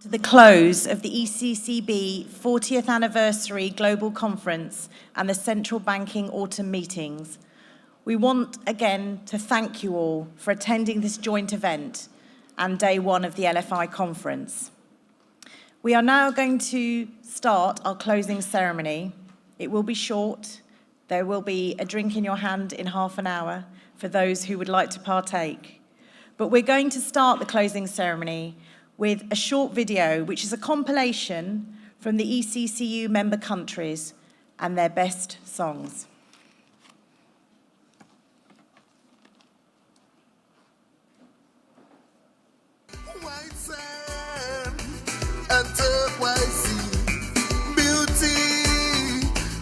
To the close of the ECCB 40th Anniversary Global Conference and the Central Banking Autumn Meetings, we want again to thank you all for attending this joint event and day one of the LFI conference. We are now going to start our closing ceremony. It will be short. There will be a drink in your hand in half an hour for those who would like to partake. But we're going to start the closing ceremony with a short video, which is a compilation from the ECCU member countries and their best songs. White sand and turquoise sea, beauty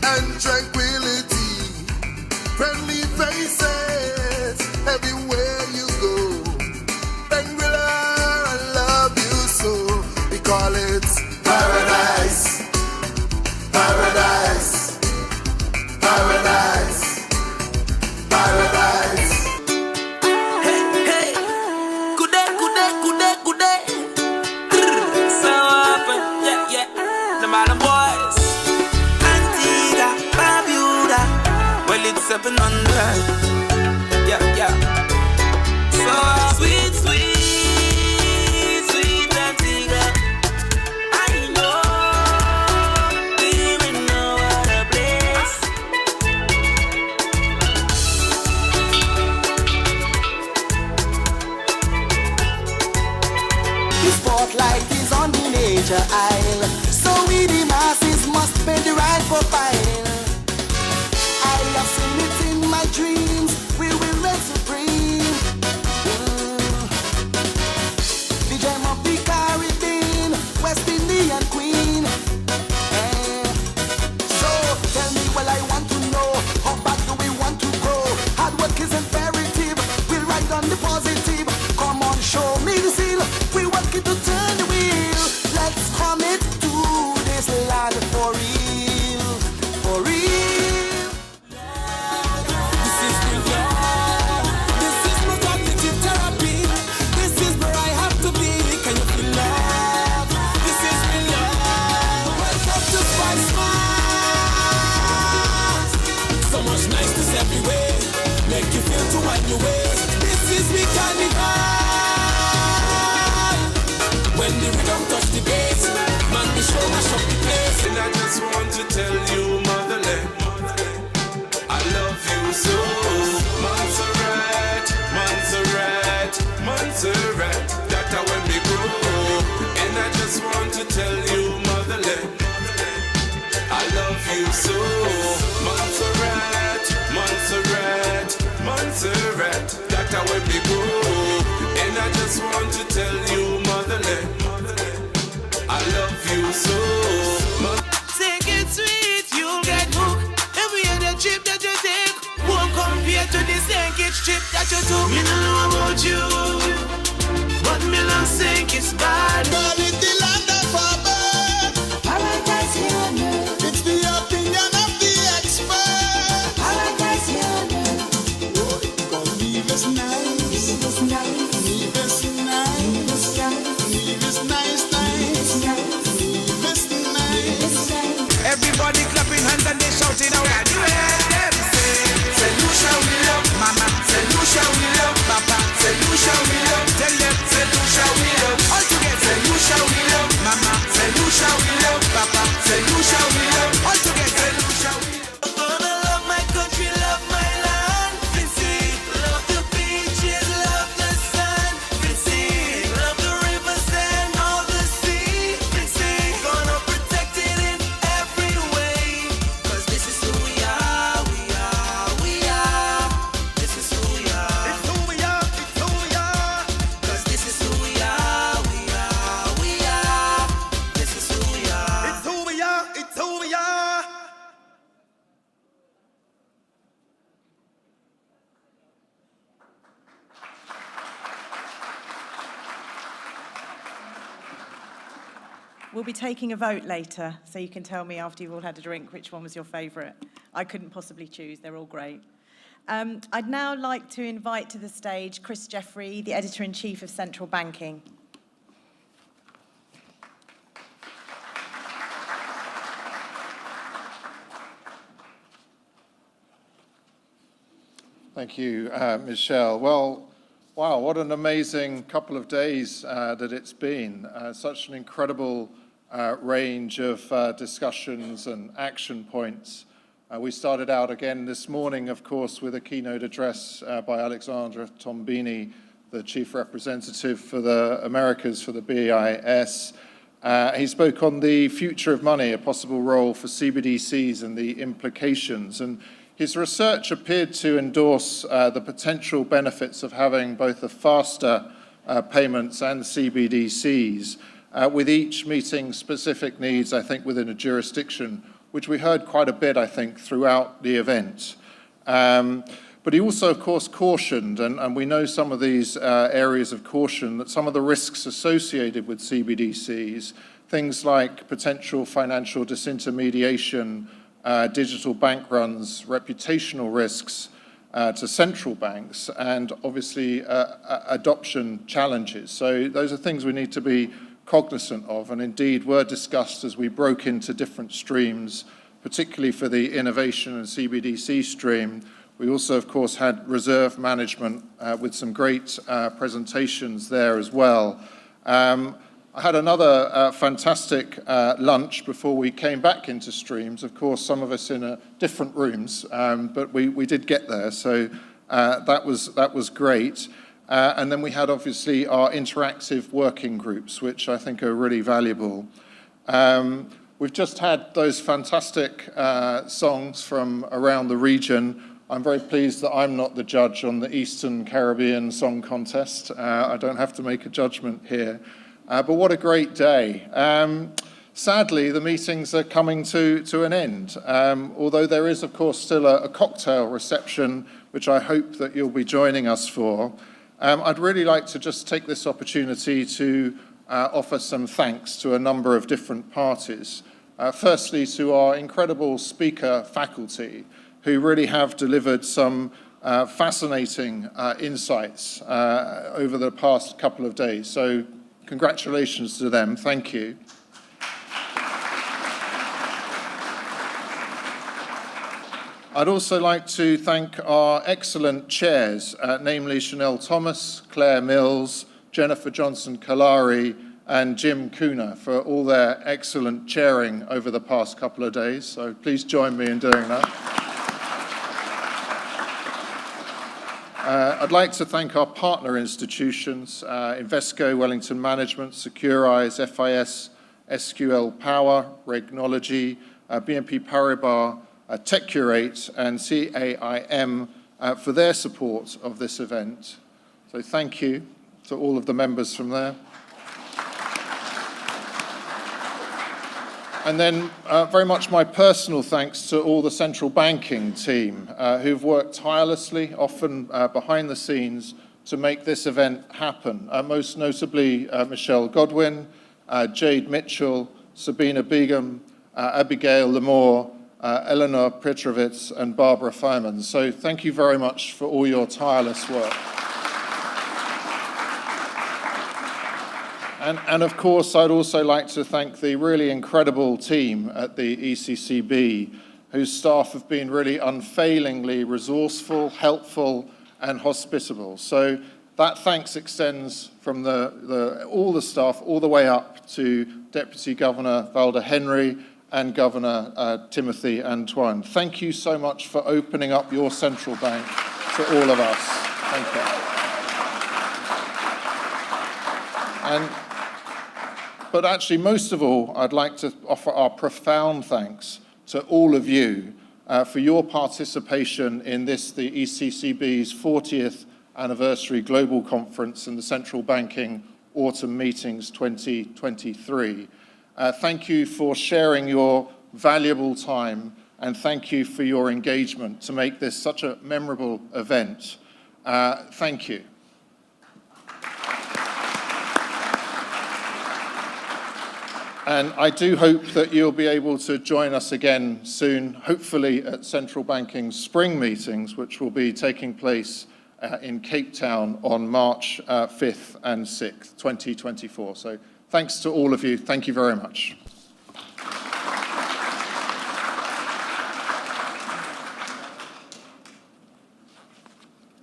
and tranquility, friendly faces everywhere you go. Call it paradise, paradise, paradise, paradise. Hey, hey, good day, good day, good day, good day. So open, yeah, yeah. The Madam Boys, Antigua, Barbuda. Well, it's 700. Yeah, yeah. So sweet, sweet. Spotlight is on the nature isle, so we the masses must pay the right profile. I have seen it in my dreams, we will reign supreme. The gem of the Caribbean, West Indian queen. So tell me, well, I want to know, how back do we want to go? Hard work is imperative, we'll ride on the positive. Come on, show me the seal. We want you to turn the wheel. Let's commit to this land for real, for real. This is real love. This is my cognitive therapy. This is where I have to be. Can you feel love? This is real love. Welcome to Spice Mart. So much niceness everywhere. Make you feel to wind your ways. This is me carnival. When the rhythm touch the bass, man, the show mash up the place. And I just want to tell you, motherland, I love you so. Montserrat, Montserrat, Montserrat, that's how when we grow. And I just want to tell you, motherland, I love you so. Montserrat, Montserrat, Montserrat, that's how when we grow. And I just want to tell you, motherland, I love you so. Take it sweet, you'll get hooked. Every other trip that you take won't compare to this Yankee trip that you took. Me don't know about you, but me love think it's bad. Call it the land of our birth. Paradise here on earth. It's the opinion of the expert. Paradise here on earth. Oh, God, leave us nice. Leave us nice. Leave us nice. Leave us nice. Leave us nice, Leave us nice. nice. Leave us Leave nice. us nice. Everybody clapping hands and they shouting out. You hear them say you shall we love, mama. Say you shall we love, papa. Say you shall we love. Tell them say you shall we love. All together say you shall we love, mama. Say you shall we love, papa. Say you shall we love. All together say you shall we love. I'm gonna love my country, love my land. Fancy, love the beaches, love the sun. Fancy, love the rivers and all the sea. Fancy, gonna protect it in every way. 'Cause this is who we are, we are, we are. This is who we are. It's who we are, it's who we are. 'Cause this is who we are, we are, we are. This is who we are. It's who we are, it's who we are. We'll be taking a vote later, so you can tell me after you've all had a drink which one was your favourite. I couldn't possibly choose, they're all great. I'd now like to invite to the stage Chris Jeffrey, the Editor-in-Chief of Central Banking. Thank you, Michelle. Well, wow, what an amazing couple of days that it's been. Such an incredible range of discussions and action points. We started out again this morning, of course, with a keynote address by Alexandra Tombini, the Chief Representative for the Americas for the BIS. He spoke on the future of money, a possible role for CBDCs and the implications. And his research appeared to endorse the potential benefits of having both the faster payments and CBDCs, with each meeting specific needs, I think, within a jurisdiction, which we heard quite a bit, I think, throughout the event. But he also, of course, cautioned, and we know some of these areas of caution, that some of the risks associated with CBDCs, things like potential financial disintermediation, digital bank runs, reputational risks to central banks, and obviously adoption challenges. So those are things we need to be cognizant of, and indeed were discussed as we broke into different streams, particularly for the innovation and CBDC stream. We also, of course, had reserve management with some great presentations there as well. I had another fantastic lunch before we came back into streams. Of course, some of us in different rooms, but we did get there, so that was great. And then we had, obviously, our interactive working groups, which I think are really valuable. We've just had those fantastic songs from around the region. I'm very pleased that I'm not the judge on the Eastern Caribbean Song Contest. I don't have to make a judgment here. But what a great day. Sadly, the meetings are coming to an end, although there is, of course, still a cocktail reception, which I hope that you'll be joining us for. I'd really like to just take this opportunity to offer some thanks to a number of different parties. Firstly, to our incredible speaker faculty, who really have delivered some fascinating insights over the past couple of days. So congratulations to them. Thank you. I'd also like to thank our excellent chairs, namely Chanel Thomas, Claire Mills, Jennifer Johnson-Kalari, and Jim Cooner, for all their excellent chairing over the past couple of days. So please join me in doing that. I'd like to thank our partner institutions, Invesco, Wellington Management, Securize, FIS, SQL Power, Regnology, BNP Paribas, TechCurate, and CAIM for their support of this event. So thank you to all of the members from there. And then very much my personal thanks to all the central banking team who've worked tirelessly, often behind the scenes, to make this event happen. Most notably, Michelle Godwin, Jade Mitchell, Sabina Begum, Abigail Lamore, Eleanor Petrovitz, and Barbara Feynman. So thank you very much for all your tireless work. And of course, I'd also like to thank the really incredible team at the ECCB, whose staff have been really unfailingly resourceful, helpful, and hospitable. So that thanks extends from all the staff all the way up to Deputy Governor Valda Henry and Governor Timothy Antoine. Thank you so much for opening up your central bank to all of us. Thank you. But actually, most of all, I'd like to offer our profound thanks to all of you for your participation in this, the ECCB's 40th anniversary global conference and the Central Banking Autumn Meetings 2023. Thank you for sharing your valuable time, and thank you for your engagement to make this such a memorable event. Thank you. And I do hope that you'll be able to join us again soon, hopefully at Central Banking's spring meetings, which will be taking place in Cape Town on March 5th and 6th, 2024. So thanks to all of you. Thank you very much.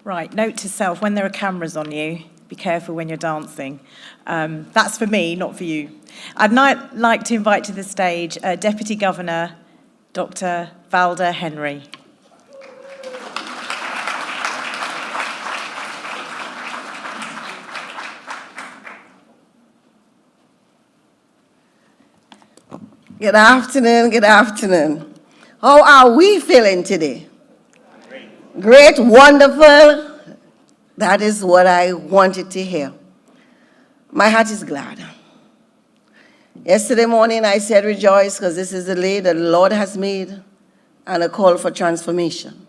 Right, note to self, when there are cameras on you, be careful when you're dancing. That's for me, not for you. I'd now like to invite to the stage Deputy Governor, Dr. Valda Henry. Good afternoon, good afternoon. How are we feeling today? Great, wonderful. That is what I wanted to hear. My heart is glad. Yesterday morning I said rejoice because this is the day that the Lord has made and a call for transformation.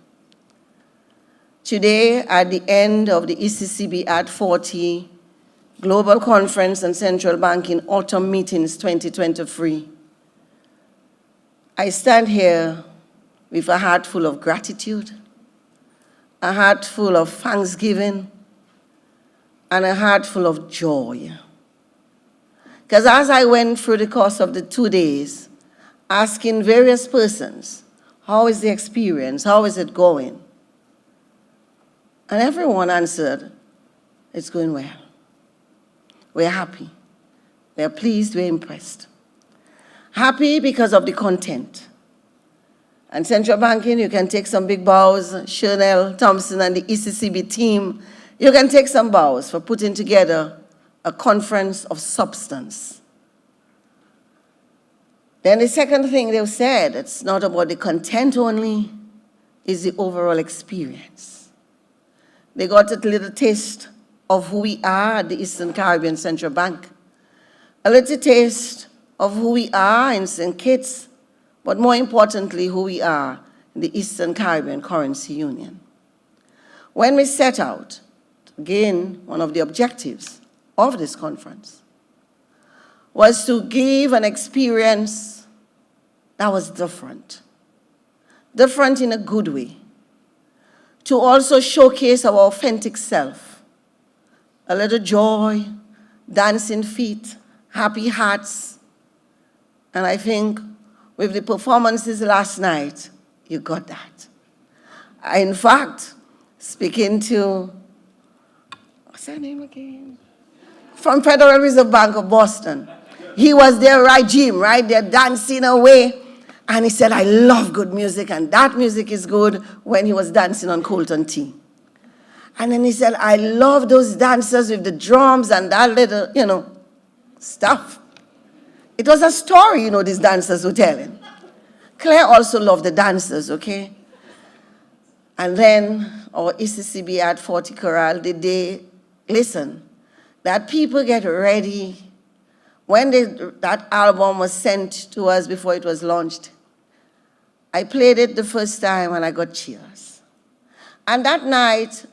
Today, at the end of the ECCB at 40 Global Conference and Central Banking Autumn Meetings 2023, I stand here with a heart full of gratitude, a heart full of thanksgiving, and a heart full of joy. Because as I went through the course of the 2 days, asking various persons, how is the experience? How is it going? And everyone answered, it's going well. We're happy. We're pleased. We're impressed. Happy because of the content. And central banking, you can take some big bows. Chanel Thompson and the ECCB team, you can take some bows for putting together a conference of substance. Then the second thing they said, it's not about the content only, is the overall experience. They got a little taste of who we are at the Eastern Caribbean Central Bank, a little taste of who we are in St. Kitts, but more importantly, who we are in the Eastern Caribbean Currency Union. When we set out, again, one of the objectives of this conference was to give an experience that was different in a good way, to also showcase our authentic self, a little joy, dancing feet, happy hearts. And I think with the performances last night, you got that. In fact, speaking to, what's her name again? From Federal Reserve Bank of Boston. He was there, right, Jim, right? They're dancing away. And he said, I love good music, and that music is good when he was dancing on Colton Tea. And then he said, I love those dancers with the drums and that little, stuff. It was a story, these dancers were telling. Claire also loved the dancers, okay? And then our ECCB at 40 Chorale, listen, that people get ready. When that album was sent to us before it was launched, I played it the first time and I got chills. And that night,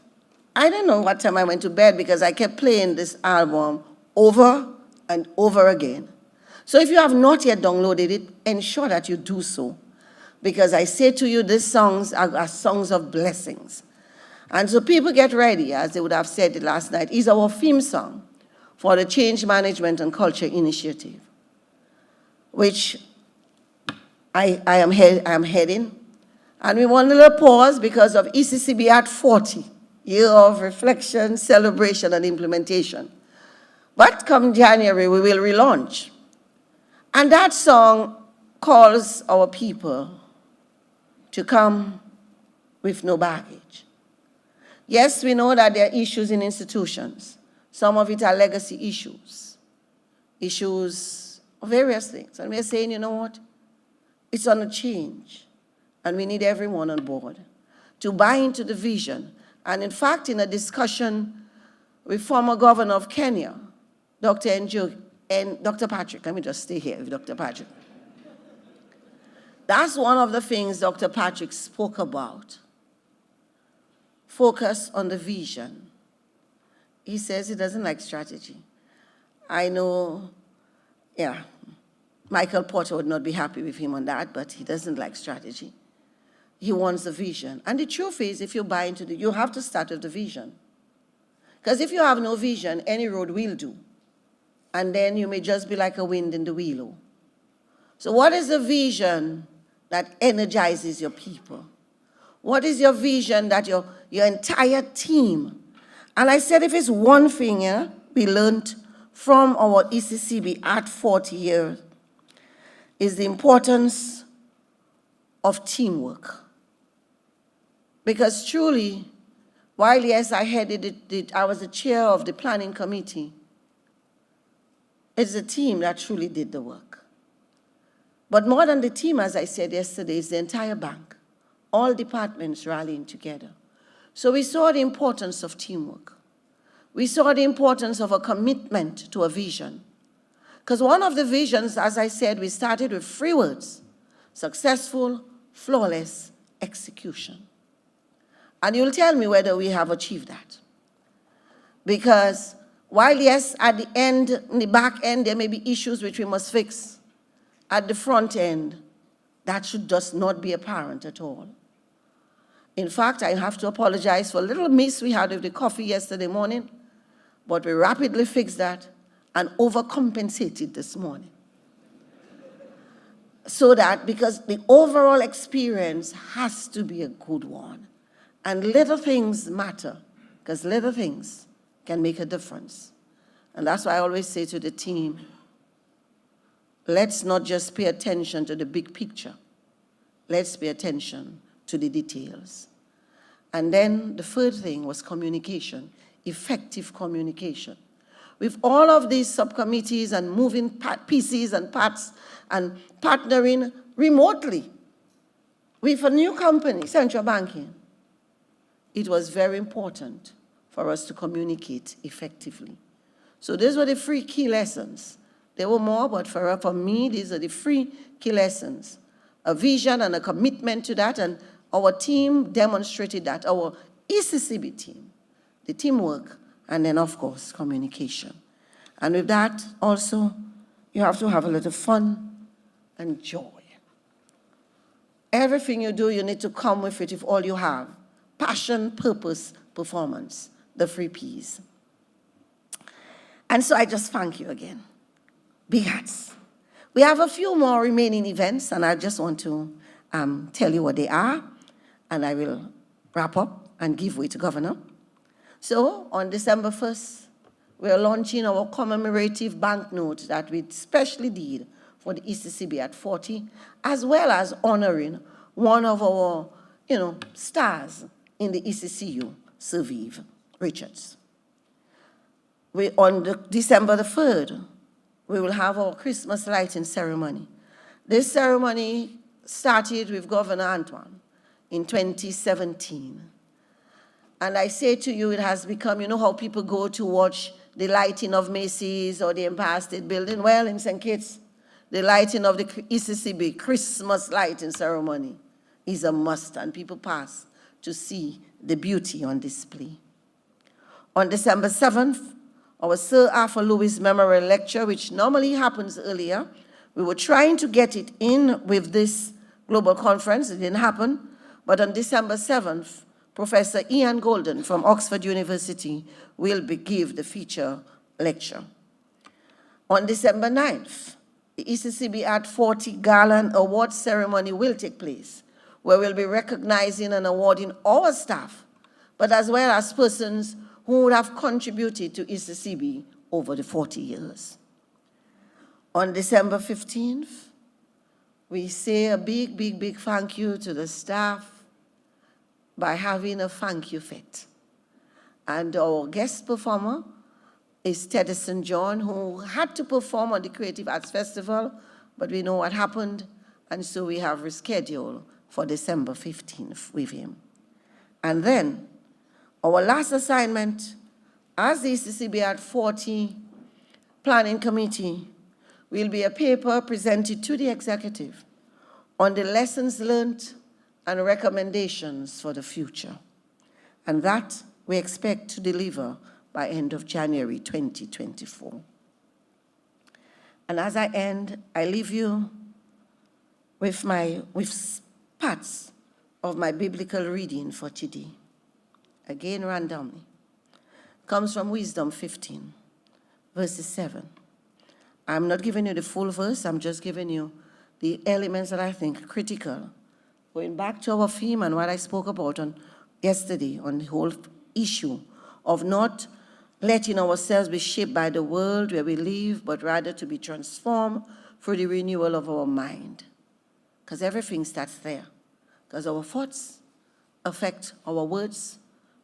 I don't know what time I went to bed because I kept playing this album over and over again. So if you have not yet downloaded it, ensure that you do so. Because I say to you, these songs are songs of blessings. And so people get ready, as they would have said it last night. It's our theme song for the Change Management and Culture Initiative, which I am heading. And we want a little pause because of ECCB at 40, year of reflection, celebration, and implementation. But come January, we will relaunch. And that song calls our people to come with no baggage. Yes, we know that there are issues in institutions. Some of it are legacy issues of various things. And we're saying, you know what? It's on a change. And we need everyone on board to buy into the vision. And in fact, in a discussion with former governor of Kenya, Dr. Njoki, and Dr. Patrick, let me just stay here with Dr. Patrick. That's one of the things Dr. Patrick spoke about. Focus on the vision. He says he doesn't like strategy. I know, Michael Porter would not be happy with him on that, but he doesn't like strategy. He wants the vision. And the truth is, if you buy into you have to start with the vision. Because if you have no vision, any road will do. And then you may just be like a wind in the willow. So what is the vision that energizes your people? What is your vision that your entire team. And I said, if it's one thing we learned from our ECCB at 40 years, is the importance of teamwork. Because truly, while yes, I I was the chair of the planning committee, it's the team that truly did the work. But more than the team, as I said yesterday, is the entire bank, all departments rallying together. So we saw the importance of teamwork. We saw the importance of a commitment to a vision. Because one of the visions, as I said, we started with 3 words: successful, flawless execution. And you'll tell me whether we have achieved that. Because while, yes, at the end, in the back end, there may be issues which we must fix, at the front end, that should just not be apparent at all. In fact, I have to apologize for a little miss we had with the coffee yesterday morning, but we rapidly fixed that and overcompensated this morning. So that, because the overall experience has to be a good one. And little things matter, because little things can make a difference. And that's why I always say to the team, let's not just pay attention to the big picture. Let's pay attention to the details. And then the third thing was communication, effective communication. With all of these subcommittees and moving pieces and parts and partnering remotely with a new company, central banking, it was very important for us to communicate effectively. So these were the 3 key lessons. There were more, but for me, these are the 3 key lessons. A vision and a commitment to that, and our team demonstrated that, our ECCB team, the teamwork, and then, of course, communication. And with that, also, you have to have a little fun and joy. Everything you do, you need to come with it if all you have. Passion, purpose, performance, the 3 Ps. And so I just thank you again. Big hats. We have a few more remaining events, and I just want to tell you what they are, and I will wrap up and give way to Governor. So on December 1st, we are launching our commemorative banknote that we specially did for the ECCB at 40, as well as honoring one of our, stars in the ECCU, Sir Vive Richards. On December the 3rd, we will have our Christmas lighting ceremony. This ceremony started with Governor Antoine in 2017. And I say to you, it has become, how people go to watch the lighting of Macy's or the Empire State Building? Well, in St. Kitts, the lighting of the ECCB Christmas lighting ceremony is a must, and people pass to see the beauty on display. On December 7th, our Sir Arthur Lewis Memorial Lecture, which normally happens earlier, we were trying to get it in with this global conference. It didn't happen. But on December 7th, Professor Ian Golden from Oxford University will give the feature lecture. On December 9th, the ECCB at 40 Gala Award ceremony will take place, where we'll be recognizing and awarding our staff, but as well as persons who would have contributed to ECCB over the 40 years. On December 15th, we say a big, big, big thank you to the staff by having a thank you fete. And our guest performer is Teddyson John, who had to perform on the Creative Arts Festival, but we know what happened, and so we have rescheduled for December 15th with him. And then, our last assignment, as the ECCB at 40 Planning Committee, will be a paper presented to the executive on the lessons learned and recommendations for the future. And that we expect to deliver by end of January 2024. And as I end, I leave you with parts of my biblical reading for today. Again, randomly. Comes from Wisdom 15, verses 7. I'm not giving you the full verse, I'm just giving you the elements that I think are critical. Going back to our theme and what I spoke about on yesterday on the whole issue of not letting ourselves be shaped by the world where we live, but rather to be transformed through the renewal of our mind. Because everything starts there. Because our thoughts affect our words,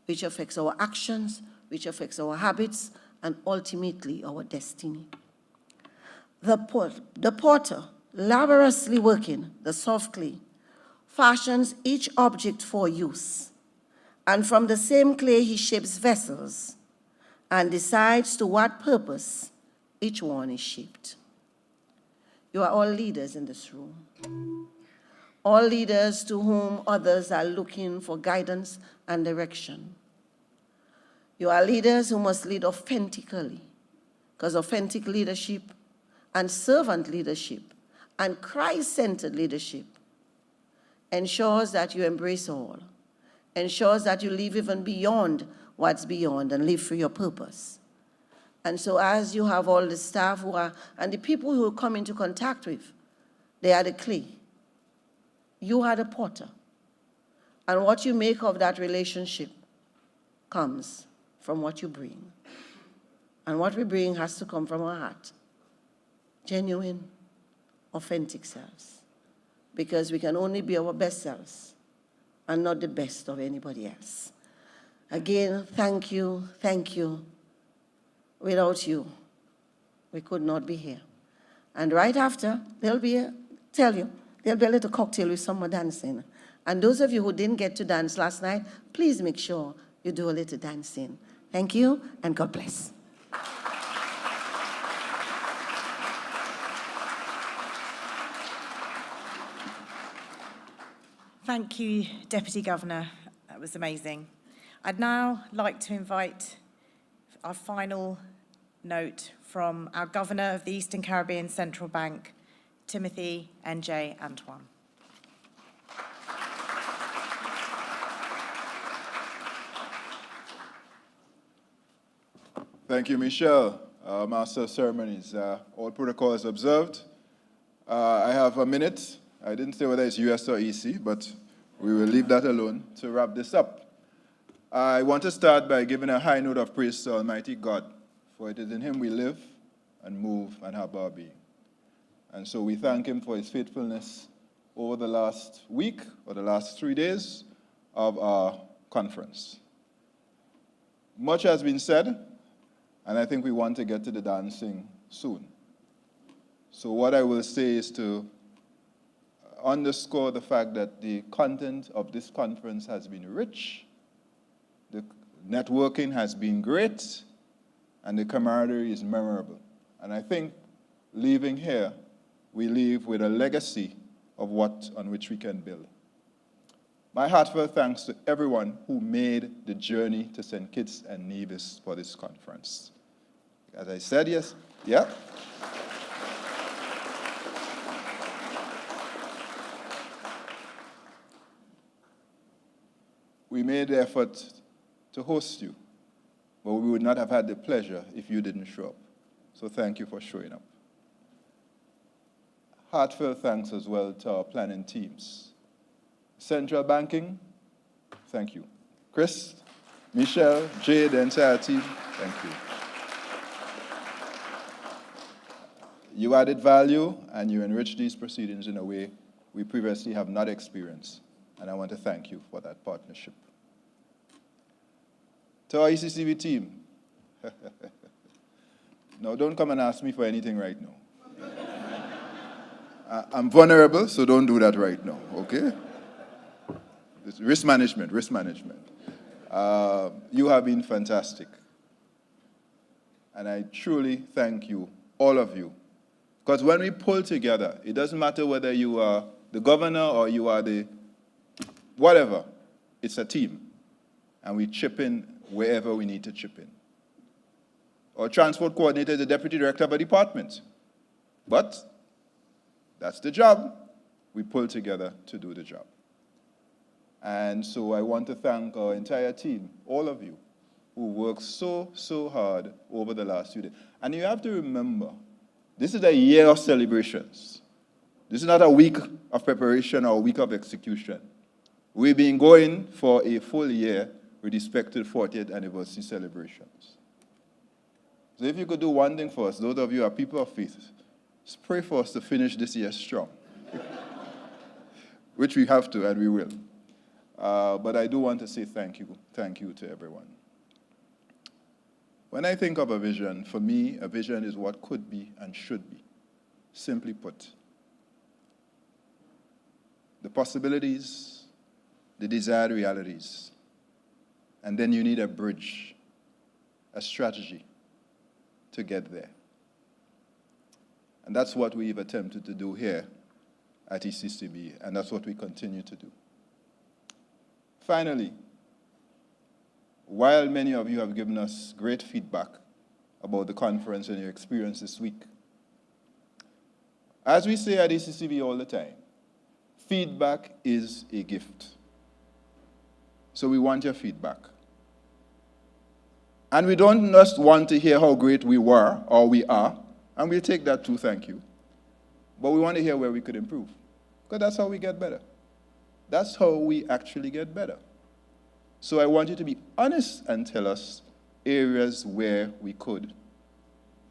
which affects our actions, which affects our habits, and ultimately our destiny. The potter, laboriously working the soft clay, fashions each object for use, and from the same clay he shapes vessels and decides to what purpose each one is shaped. You are all leaders in this room, all leaders to whom others are looking for guidance and direction. You are leaders who must lead authentically, because authentic leadership and servant leadership and Christ-centered leadership ensures that you embrace all, ensures that you live even beyond what's beyond and live for your purpose. And so as you have all the staff who are, and the people who come into contact with, they are the clay. You are the potter. And what you make of that relationship comes from what you bring. And what we bring has to come from our heart. Genuine, authentic selves. Because we can only be our best selves and not the best of anybody else. Again, thank you, thank you. Without you, we could not be here. And right after, there'll be a little cocktail with some more dancing. And those of you who didn't get to dance last night, please make sure you do a little dancing. Thank you, and God bless. Thank you, Deputy Governor. That was amazing. I'd now like to invite our final note from our Governor of the Eastern Caribbean Central Bank, Timothy N.J. Antoine. Thank you, Michelle. Master of Ceremonies, all protocols observed. I have a minute. I didn't say whether it's US or EC, but we will leave that alone to wrap this up. I want to start by giving a high note of praise to Almighty God, for it is in Him we live and move and have our being. And so we thank Him for His faithfulness over the last week or the last 3 days of our conference. Much has been said, and I think we want to get to the dancing soon. So what I will say is to underscore the fact that the content of this conference has been rich, the networking has been great, and the camaraderie is memorable. And I think leaving here, we leave with a legacy of what on which we can build. My heartfelt thanks to everyone who made the journey to St. Kitts and Nevis for this conference. As I said, yes, yeah. We made the effort to host you, but we would not have had the pleasure if you didn't show up. So thank you for showing up. Heartfelt thanks as well to our planning teams. Central Banking, thank you. Chris, Michelle, Jay, the entire team, thank you. You added value and you enriched these proceedings in a way we previously have not experienced, and I want to thank you for that partnership. To our ECCB team, no, don't come and ask me for anything right now. I'm vulnerable, so don't do that right now, okay? It's risk management. You have been fantastic. And I truly thank you, all of you. Because when we pull together, it doesn't matter whether you are the governor or you are the whatever, it's a team. And we chip in wherever we need to chip in. Our transport coordinator is the deputy director of a department. But that's the job. We pull together to do the job. And so I want to thank our entire team, all of you, who worked so hard over the last few days. And you have to remember, this is a year of celebrations. This is not a week of preparation or a week of execution. We've been going for a full year with respect to the 40th anniversary celebrations. So if you could do one thing for us, those of you who are people of faith, just pray for us to finish this year strong. Which we have to, and we will. But I do want to say thank you to everyone. When I think of a vision, for me, a vision is what could be and should be. Simply put, the possibilities, the desired realities, and then you need a bridge, a strategy to get there. And that's what we've attempted to do here at ECCB, and that's what we continue to do. Finally, while many of you have given us great feedback about the conference and your experience this week, as we say at ECCB all the time, feedback is a gift. So we want your feedback. And we don't just want to hear how great we were or we are, and we'll take that too, thank you. But we want to hear where we could improve, because that's how we get better. That's how we actually get better. So I want you to be honest and tell us areas where we could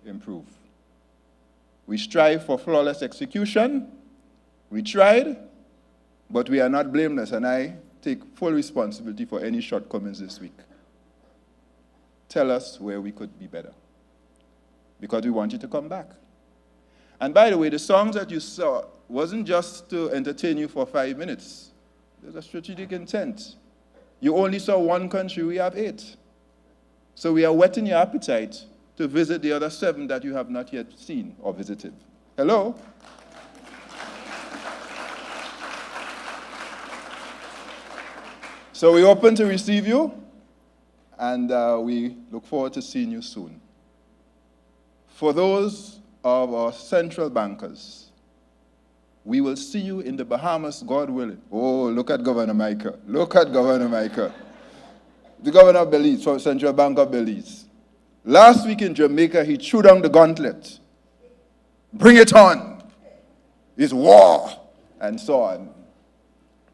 improve. We strive for flawless execution. We tried, but we are not blameless, and I take full responsibility for any shortcomings this week. Tell us where we could be better, because we want you to come back. And by the way, the songs that you saw wasn't just to entertain you for 5 minutes. There's a strategic intent. You only saw one country, we have 8. So we are whetting your appetite to visit the other 7 that you have not yet seen or visited. Hello? So we're open to receive you, and we look forward to seeing you soon. For those of our central bankers, we will see you in the Bahamas, God willing. Oh, look at Governor Micah. Look at Governor Micah. The governor of Belize, from Central Bank of Belize. Last week in Jamaica, he threw down the gauntlet. Bring it on. It's war, and so on.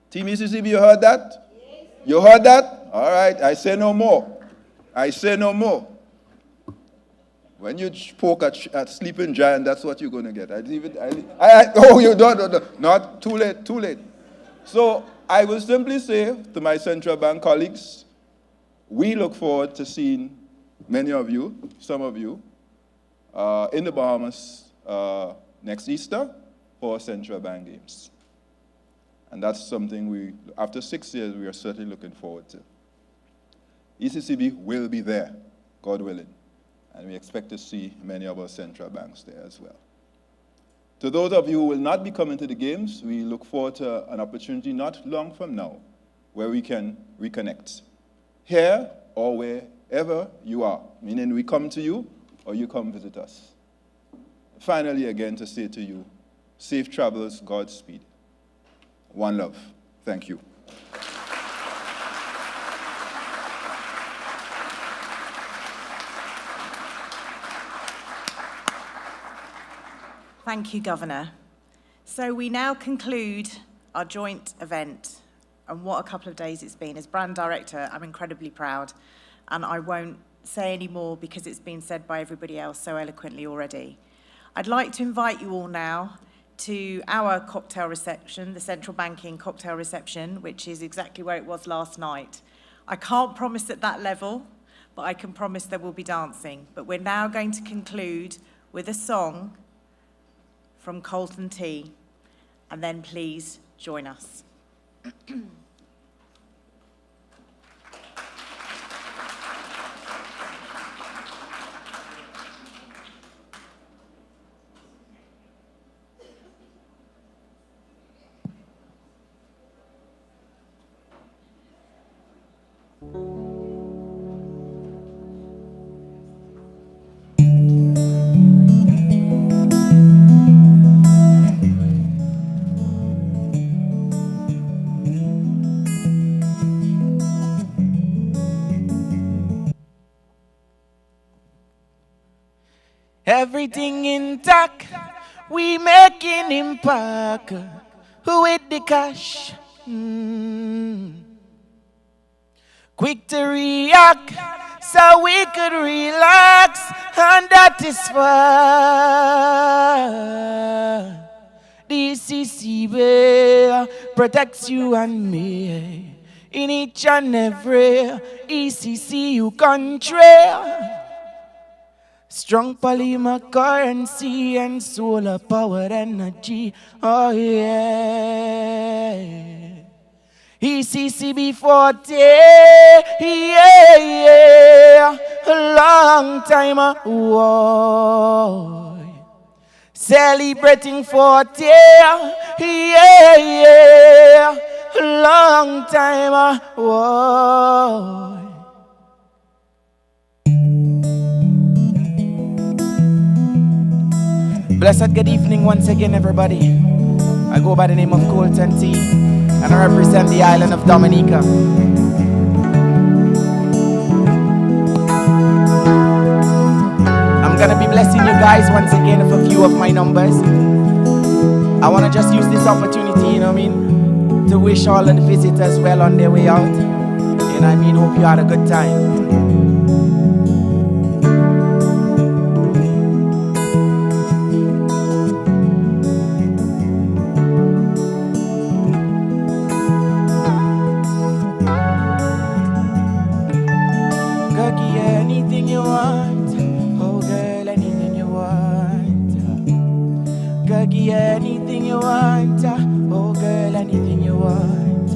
Team ECCB, you heard that? You heard that? All right, I say no more. I say no more. When you poke at sleeping giant, that's what you're going to get. Oh, you don't. Not too late, too late. So I will simply say to my central bank colleagues, we look forward to seeing many of you, some of you, in the Bahamas next Easter for central bank games. And that's something after 6 years, we are certainly looking forward to. ECCB will be there, God willing. And we expect to see many of our central banks there as well. To those of you who will not be coming to the games, we look forward to an opportunity not long from now where we can reconnect. Here or wherever you are, meaning we come to you or you come visit us. Finally, again, to say to you, safe travels, Godspeed. One love. Thank you. Thank you, Governor. So we now conclude our joint event, and what a couple of days it's been. As brand director, I'm incredibly proud, and I won't say any more because it's been said by everybody else so eloquently already. I'd like to invite you all now to our cocktail reception, the central banking cocktail reception, which is exactly where it was last night. I can't promise at that level, but I can promise there will be dancing. But we're now going to conclude with a song from Colton Tea, and then please join us. Everything intact, we making impact. Who with the cash? quick to react, so we could relax, and that is why the ECCB protects you and me in each and every ECCU country. Strong polymer currency and solar powered energy. Oh yeah. ECCB 40. Yeah. A long time ago. Celebrating 40. Yeah. A long time ago. Blessed good evening once again, everybody. I go by the name of Colton T, and I represent the island of Dominica. I'm gonna be blessing you guys once again with a few of my numbers. I wanna just use this opportunity, to wish all of the visitors well on their way out. And hope you had a good time. Anything you want, oh girl, anything you want.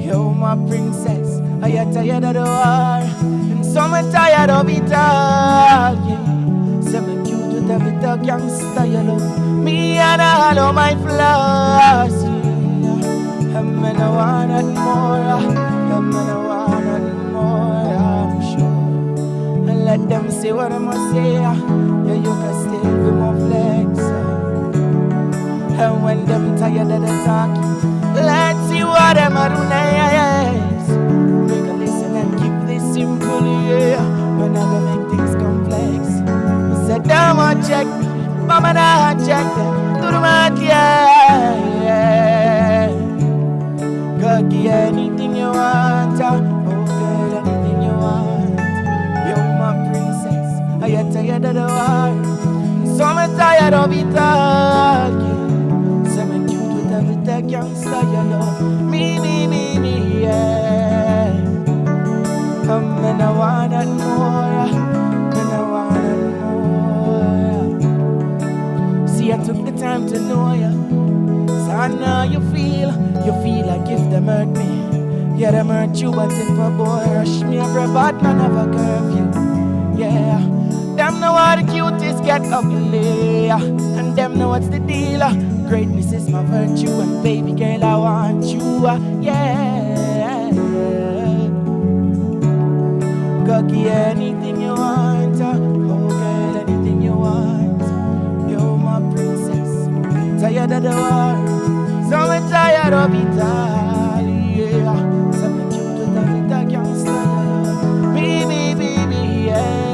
You're my princess, are you tired of the war? And some are tired of it all, yeah. Say me cute with every dog youngster, you love me and all of my flaws, yeah. I'm gonna want it more, I'm gonna want it more, I'm sure. And let them say what I must say, yeah, you can still be more flex. And when them tired of the talk, let's see what them are doing next. Make a listen and keep this simple, yeah. We're not gonna make things complex. We said, damn, I check, mama, I check them. Do the math, yeah. God, give anything you want, oh girl, anything you want. You're my princess, are you tired of the war? So I'm tired of it all, yeah. The youngster, you love me, yeah. And I want it more, and I want it more. See, I took the time to know you, so I know you feel like if them hurt me, yeah, them hurt you, but if a boy rush me, every bad man have a curfew, yeah. Them know how the cuties get ugly, and them know what's the deal. Greatness is my virtue, and baby girl, I want you, yeah. Go get anything you want, oh girl, anything you want. You're my princess, tired of the war, so I'm tired of it all, yeah. So I'm cute with a little gangster, me, yeah.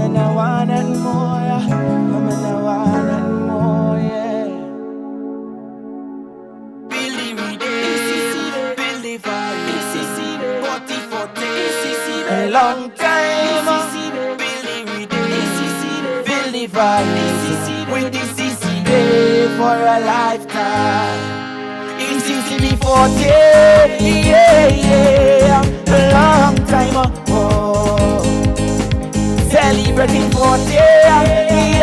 And I want it more, and I want it more, yeah. Build the vibe, ECCB, 40, ECCB, a long time, build the vibe, ECCB, with the ECCB for a lifetime. ECCB 40, yeah, a long time ago. Celebrating 40, yeah,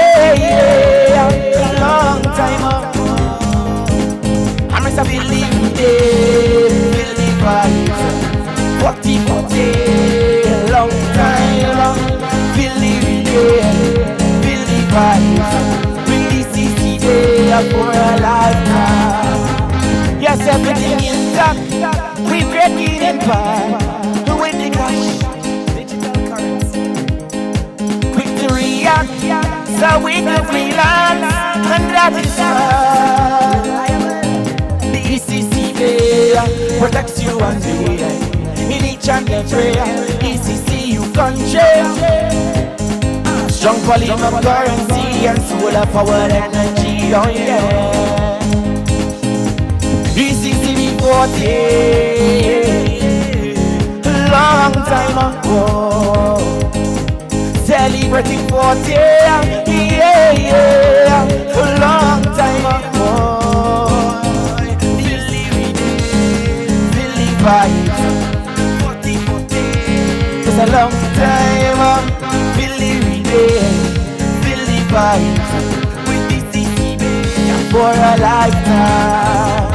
a long time ago. I must have believed it, believe it. 40, a long time, believe it. Bring the ECCB for a lifetime. Yes, everything intact, we breaking in part. With the cash, digital currency. So we can relax, and that is why the ECCB protects you and me in each and every ECCU country. Strong polymer currency and solar powered energy, oh yeah. ECCB 40. whoa. Celebrating 40, yeah, yeah. A long time ago. Billy vibes. 40, 40. It's a long time. Billy vibes. With the ECCB for a lifetime.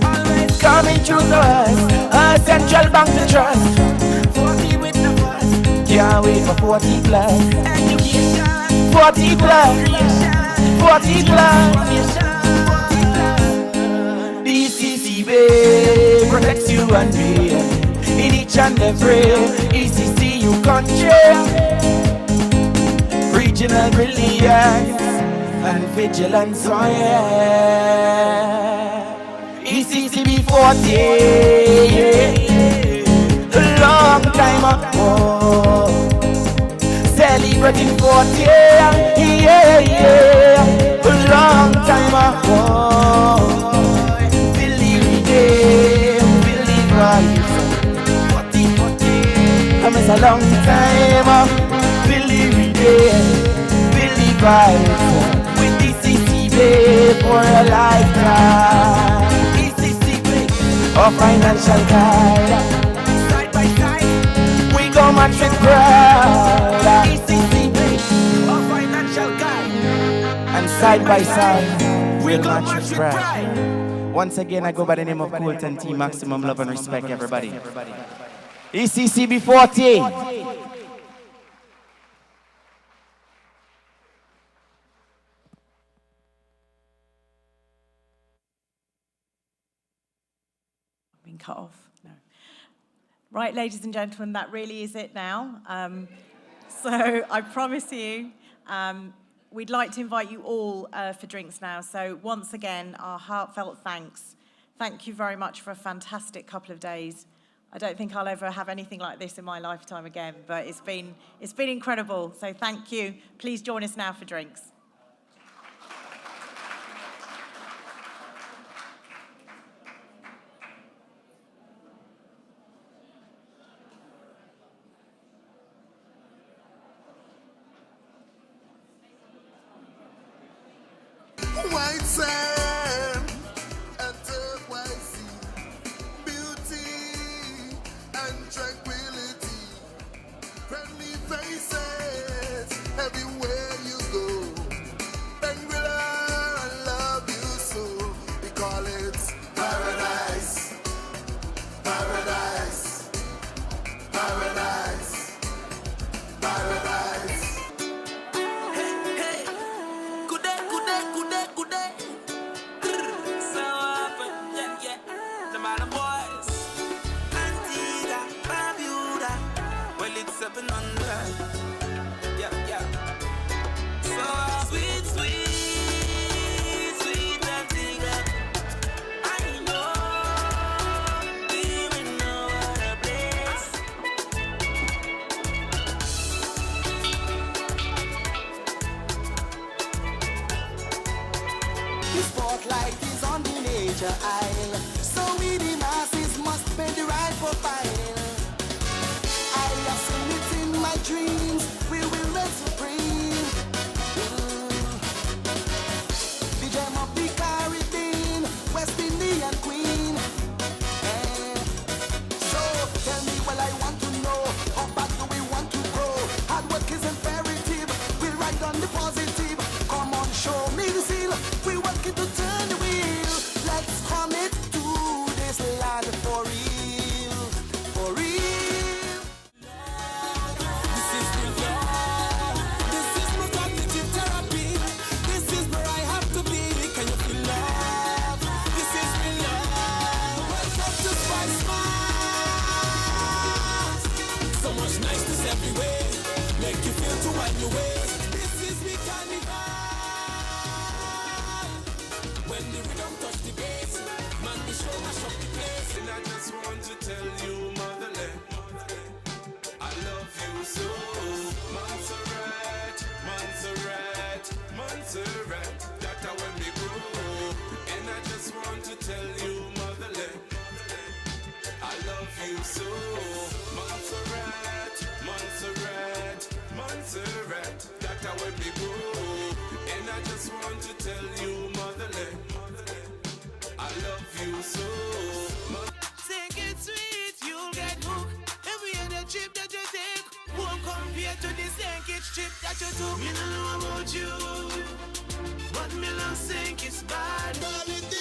Always coming through to us. A central bank to trust. 40 with the bus. Can't wait for 40 plus. Education. 40 plus. 40 plus. The ECCB protects you and me in each and every ECCU country. Regional brilliance and vigilance, oh yeah. ECCB 40, yeah. A long time ago. Celebrating 40, yeah, yeah. A long time ago. Believe vibes. 40, 40. It's a long time. Believe vibes. With the ECCB for a lifetime. ECCB, our financial guide. Side by side, we go match with pride. ECCB, our financial guide. And side by side, we go match with pride. Once again, I go by the name of Colton T. Maximum love and respect, everybody. ECCB 40. Been cut off. No. Right, ladies and gentlemen, that really is it now. So I promise you, we'd like to invite you all for drinks now. So once again, our heartfelt thanks. Thank you very much for a fantastic couple of days. I don't think I'll ever have anything like this in my lifetime again, but it's been incredible. So thank you. Please join us now for drinks. White sand and turquoise sea, beauty and tranquility, friendly faces everywhere you go. Benguela, I love you so. We call it paradise, paradise, paradise, paradise. Good day, good day, good day, good day. So open, yeah, yeah. The man of boys. Antigua, Barbuda. Well, it's 700. Yeah, yeah. So sweet, sweet, sweet Antigua. I know, we will know what a place. The spotlight is on the nature isle, so we the masses must pay the right profile. I have seen it in my dreams, we will reign supreme. The gem of the Caribbean, West Indian queen. So tell me what I want to know, how bad do we want to go? Hard work is imperative, we'll ride on the positive. Come on, show me the seal, we working to turn the wheel. Let's come it you so. Think it's sweet, you'll get hooked. Every other trip that you take won't compare to the Sankage trip that you took. Me don't know about you, but me don't think it's bad.